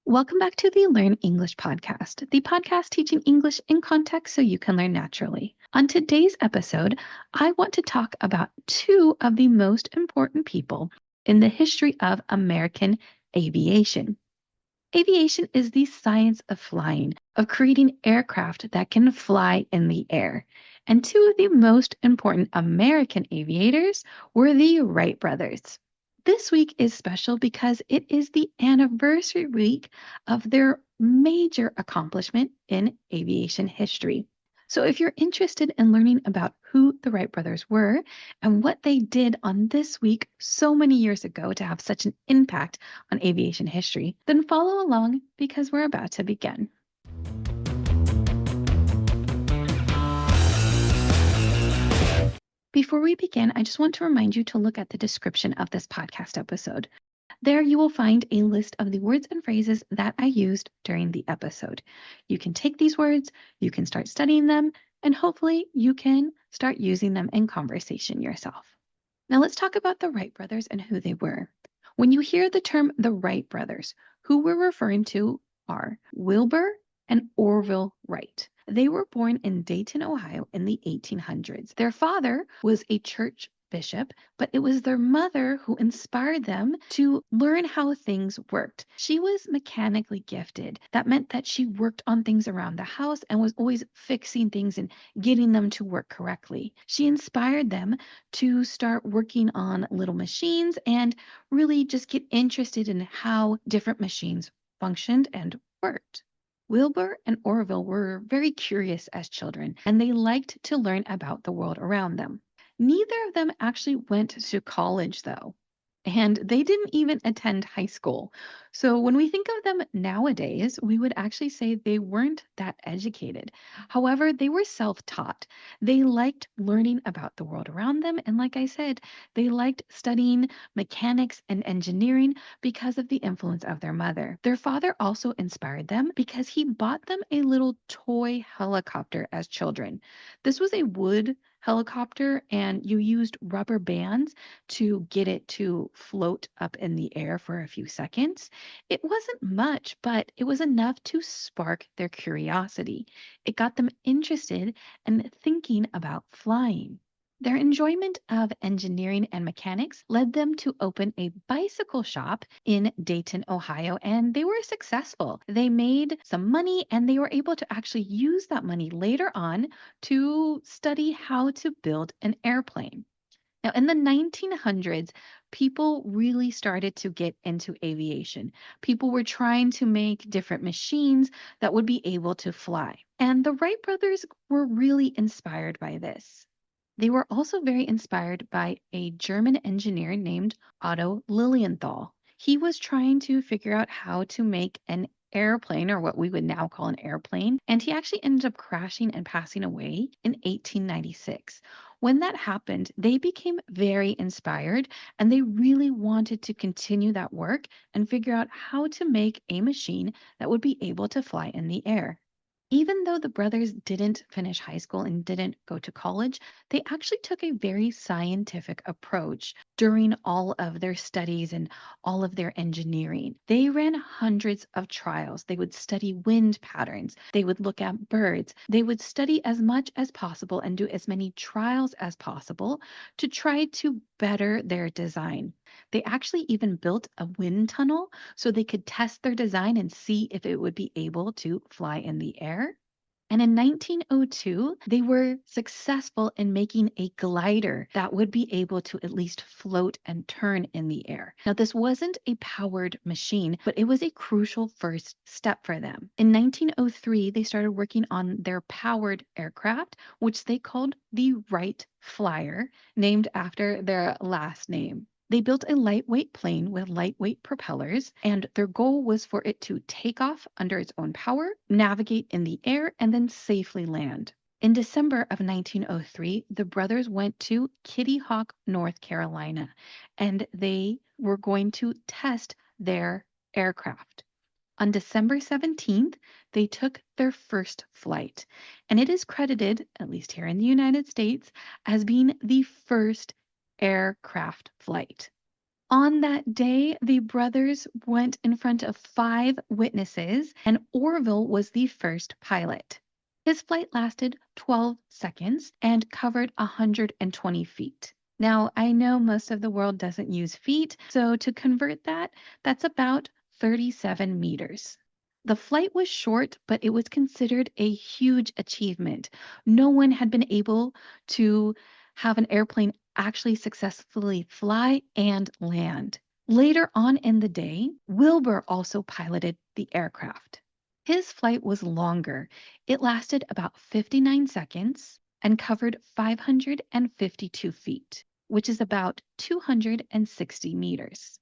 Welcome back to the Learn English podcast, the podcast teaching English in context so you can learn naturally. On today's episode, I want to talk about two of the most important people in the history of American aviation. Aviation is the science of flying, of creating aircraft that can fly in the air. And two of the most important American aviators were the Wright brothers. This week is special because it is the anniversary week of their major accomplishment in aviation history. So, if you're interested in learning about who the Wright brothers were and what they did on this week so many years ago to have such an impact on aviation history, then follow along because we're about to begin. Before we begin, I just want to remind you to look at the description of this podcast episode. There you will find a list of the words and phrases that I used during the episode. You can take these words, you can start studying them, and hopefully you can start using them in conversation yourself. Now let's talk about the Wright brothers and who they were. When you hear the term the Wright brothers, who we're referring to are Wilbur and Orville Wright. They were born in Dayton, Ohio in the 1800s. Their father was a church bishop, but it was their mother who inspired them to learn how things worked. She was mechanically gifted. That meant that she worked on things around the house and was always fixing things and getting them to work correctly. She inspired them to start working on little machines and really just get interested in how different machines functioned and worked. Wilbur and Orville were very curious as children, and they liked to learn about the world around them. Neither of them actually went to college, though, and they didn't even attend high school. So when we think of them nowadays, we would actually say they weren't that educated. However, they were self-taught. They liked learning about the world around them. And like I said, they liked studying mechanics and engineering because of the influence of their mother. Their father also inspired them because he bought them a little toy helicopter as children. This was a wood helicopter, and you used rubber bands to get it to float up in the air for a few seconds. It wasn't much, but it was enough to spark their curiosity. It got them interested and thinking about flying. Their enjoyment of engineering and mechanics led them to open a bicycle shop in Dayton, Ohio, and they were successful. They made some money and they were able to actually use that money later on to study how to build an airplane. Now, in the 1900s, people really started to get into aviation. People were trying to make different machines that would be able to fly. And the Wright brothers were really inspired by this. They were also very inspired by a German engineer named Otto Lilienthal. He was trying to figure out how to make an airplane, or what we would now call an airplane, and he actually ended up crashing and passing away in 1896. When that happened, they became very inspired and they really wanted to continue that work and figure out how to make a machine that would be able to fly in the air. Even though the brothers didn't finish high school and didn't go to college, they actually took a very scientific approach during all of their studies and all of their engineering. They ran hundreds of trials. They would study wind patterns. They would look at birds. They would study as much as possible and do as many trials as possible to try to better their design. They actually even built a wind tunnel so they could test their design and see if it would be able to fly in the air. And in 1902, they were successful in making a glider that would be able to at least float and turn in the air. Now, this wasn't a powered machine, but it was a crucial first step for them. In 1903, they started working on their powered aircraft, which they called the Wright Flyer, named after their last name. They built a lightweight plane with lightweight propellers, and their goal was for it to take off under its own power, navigate in the air, and then safely land. In December of 1903, the brothers went to Kitty Hawk, North Carolina, and they were going to test their aircraft. On December 17th, they took their first flight, and it is credited, at least here in the United States, as being the first aircraft flight. On that day, the brothers went in front of 5 witnesses, and Orville was the first pilot. His flight lasted 12 seconds and covered 120 feet. Now, I know most of the world doesn't use feet, so to convert that, that's about 37 meters. The flight was short, but it was considered a huge achievement. No one had been able to have an airplane actually successfully fly and land. Later on in the day, Wilbur also piloted the aircraft. His flight was longer. It lasted about 59 seconds and covered 552 feet, which is about 260 meters.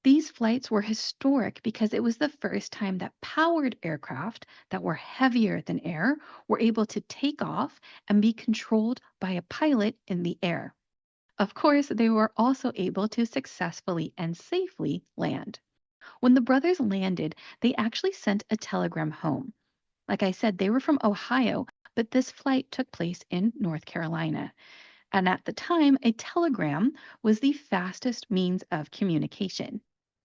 These flights were historic because it was the first time that powered aircraft that were heavier than air were able to take off and be controlled by a pilot in the air. Of course, they were also able to successfully and safely land. When the brothers landed, they actually sent a telegram home. Like I said, they were from Ohio, but this flight took place in North Carolina. And at the time, a telegram was the fastest means of communication.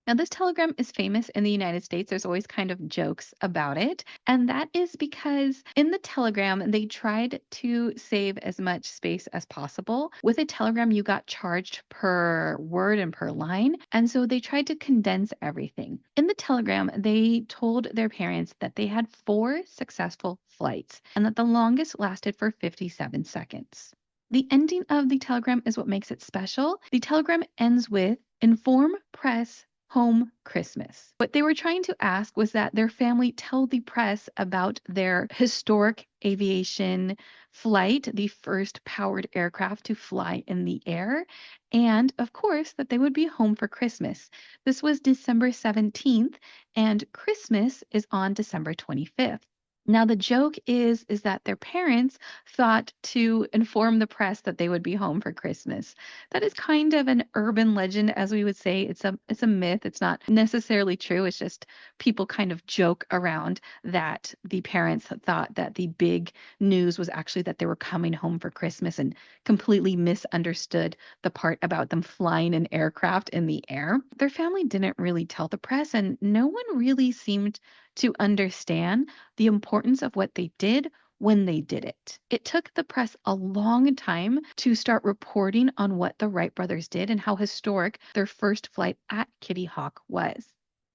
Now, this telegram is famous in the United States. There's always kind of jokes about it. And that is because in the telegram, they tried to save as much space as possible. With a telegram, you got charged per word and per line. And so they tried to condense everything. In the telegram, they told their parents that they had 4 successful flights and that the longest lasted for 57 seconds. The ending of the telegram is what makes it special. The telegram ends with inform press home Christmas. What they were trying to ask was that their family tell the press about their historic aviation flight, the first powered aircraft to fly in the air, and of course that they would be home for Christmas. This was December 17th, and Christmas is on December 25th. Now the joke is that their parents thought to inform the press that they would be home for Christmas. That is kind of an urban legend, as we would say. It's a myth. It's not necessarily true. It's just people kind of joke around that the parents thought that the big news was actually that they were coming home for Christmas and completely misunderstood the part about them flying an aircraft in the air. Their family didn't really tell the press, and no one really seemed to understand the importance of what they did when they did it. It took the press a long time to start reporting on what the Wright brothers did and how historic their first flight at Kitty Hawk was.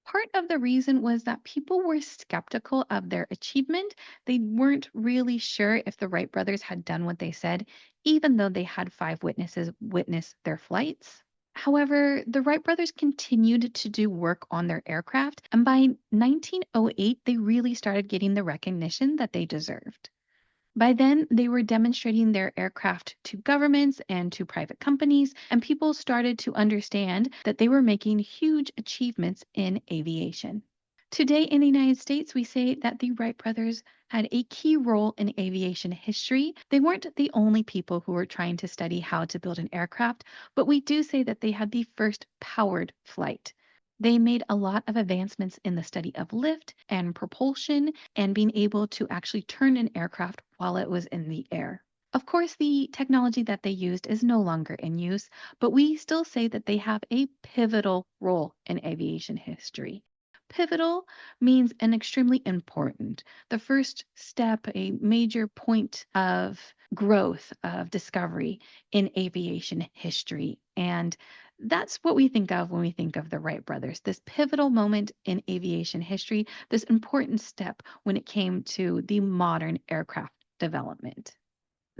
Part of the reason was that people were skeptical of their achievement. They weren't really sure if the Wright brothers had done what they said, even though they had 5 witnesses witness their flights. However, the Wright brothers continued to do work on their aircraft, and by 1908, they really started getting the recognition that they deserved. By then, they were demonstrating their aircraft to governments and to private companies, and people started to understand that they were making huge achievements in aviation. Today in the United States, we say that the Wright brothers had a key role in aviation history. They weren't the only people who were trying to study how to build an aircraft, but we do say that they had the first powered flight. They made a lot of advancements in the study of lift and propulsion and being able to actually turn an aircraft while it was in the air. Of course, the technology that they used is no longer in use, but we still say that they have a pivotal role in aviation history. Pivotal means an extremely important, the first step, a major point of growth, of discovery in aviation history. And that's what we think of when we think of the Wright brothers, this pivotal moment in aviation history, this important step when it came to the modern aircraft development.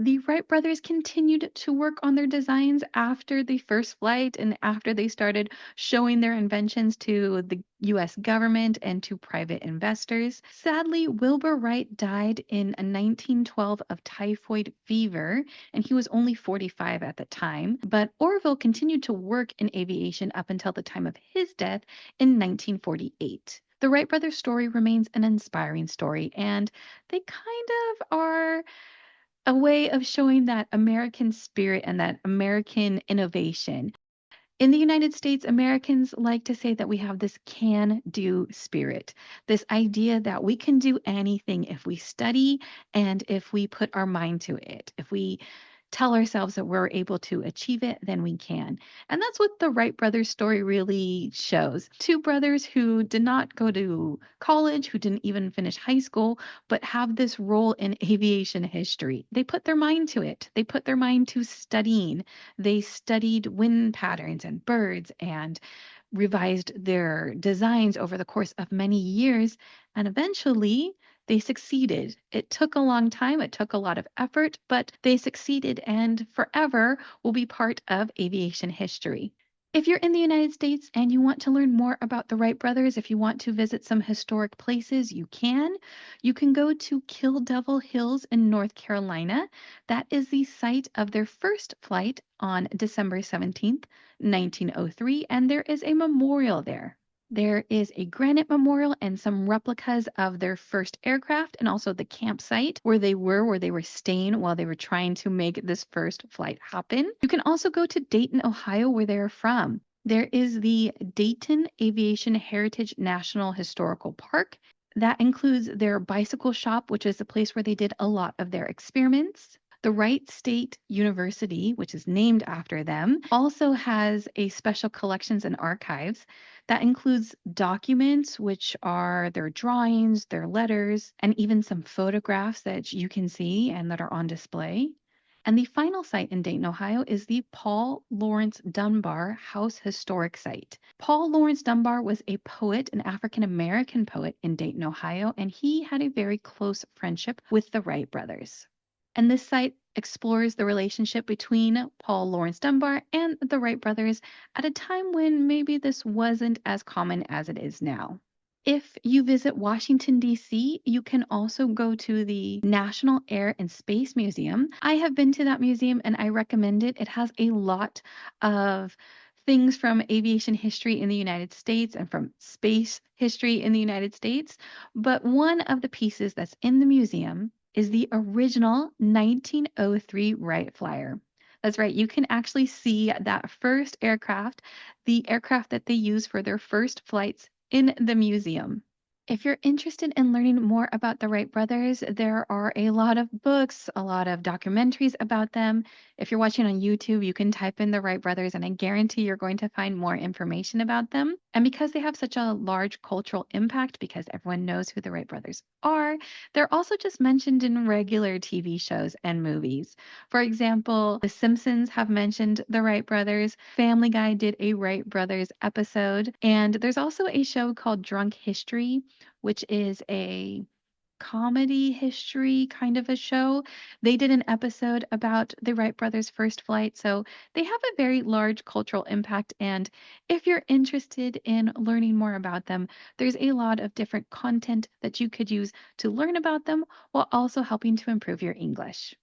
The Wright brothers continued to work on their designs after the first flight and after they started showing their inventions to the US government and to private investors. Sadly, Wilbur Wright died in 1912 of typhoid fever, and he was only 45 at the time. But Orville continued to work in aviation up until the time of his death in 1948. The Wright brothers' story remains an inspiring story, and they kind of are a way of showing that American spirit and that American innovation. In the United States, Americans like to say that we have this can do spirit, this idea that we can do anything if we study and if we put our mind to it, if we tell ourselves that we're able to achieve it, then we can. And that's what the Wright brothers story really shows. Two brothers who did not go to college, who didn't even finish high school, but have this role in aviation history. They put their mind to it. They put their mind to studying. They studied wind patterns and birds and revised their designs over the course of many years. And eventually, they succeeded. It took a long time, it took a lot of effort, but they succeeded and forever will be part of aviation history. If you're in the United States and you want to learn more about the Wright brothers, if you want to visit some historic places, you can. You can go to Kill Devil Hills in North Carolina. That is the site of their first flight on December 17th, 1903, and there is a memorial there. There is a granite memorial and some replicas of their first aircraft and also the campsite where they were staying while they were trying to make this first flight happen. You can also go to Dayton, Ohio, where they are from. There is the Dayton Aviation Heritage National Historical Park. That includes their bicycle shop, which is the place where they did a lot of their experiments. The Wright State University, which is named after them, also has a special collections and archives that includes documents, which are their drawings, their letters, and even some photographs that you can see and that are on display. And the final site in Dayton, Ohio is the Paul Lawrence Dunbar House Historic Site. Paul Lawrence Dunbar was a poet, an African American poet in Dayton, Ohio, and he had a very close friendship with the Wright brothers. And this site explores the relationship between Paul Lawrence Dunbar and the Wright brothers at a time when maybe this wasn't as common as it is now. If you visit Washington, D.C., you can also go to the National Air and Space Museum. I have been to that museum and I recommend it. It has a lot of things from aviation history in the United States and from space history in the United States. But one of the pieces that's in the museum is the original 1903 Wright Flyer. That's right, you can actually see that first aircraft, the aircraft that they used for their first flights in the museum. If you're interested in learning more about the Wright brothers, there are a lot of books, a lot of documentaries about them. If you're watching on YouTube, you can type in the Wright brothers, and I guarantee you're going to find more information about them. And because they have such a large cultural impact, because everyone knows who the Wright brothers are, they're also just mentioned in regular TV shows and movies. For example, The Simpsons have mentioned the Wright brothers. Family Guy did a Wright brothers episode. And there's also a show called Drunk History, which is a comedy history kind of a show. They did an episode about the Wright brothers' first flight. So they have a very large cultural impact. And if you're interested in learning more about them, there's a lot of different content that you could use to learn about them while also helping to improve your English.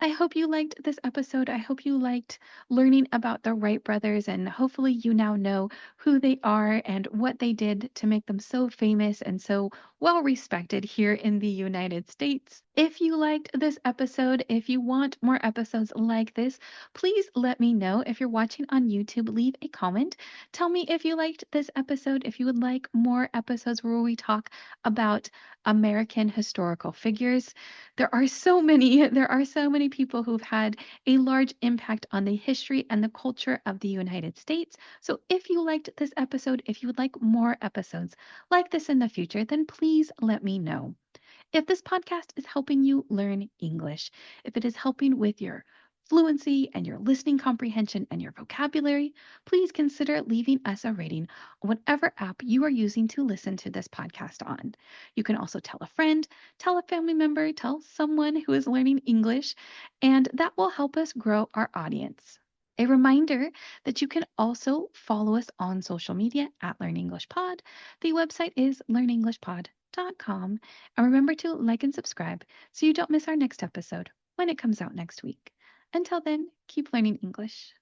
I hope you liked this episode. I hope you liked learning about the Wright brothers, and hopefully, you now know who they are and what they did to make them so famous and so well respected here in the United States. If you liked this episode, if you want more episodes like this, please let me know. If you're watching on YouTube, leave a comment. Tell me if you liked this episode, if you would like more episodes where we talk about American historical figures. There are so many people who've had a large impact on the history and the culture of the United States. So if you liked this episode, if you would like more episodes like this in the future, then please let me know. If this podcast is helping you learn English, if it is helping with your fluency and your listening comprehension and your vocabulary, please consider leaving us a rating on whatever app you are using to listen to this podcast on. You can also tell a friend, tell a family member, tell someone who is learning English, and that will help us grow our audience. A reminder that you can also follow us on social media at Learn English Pod. The website is learnenglishpod.com. And remember to like and subscribe so you don't miss our next episode when it comes out next week. Until then, keep learning English.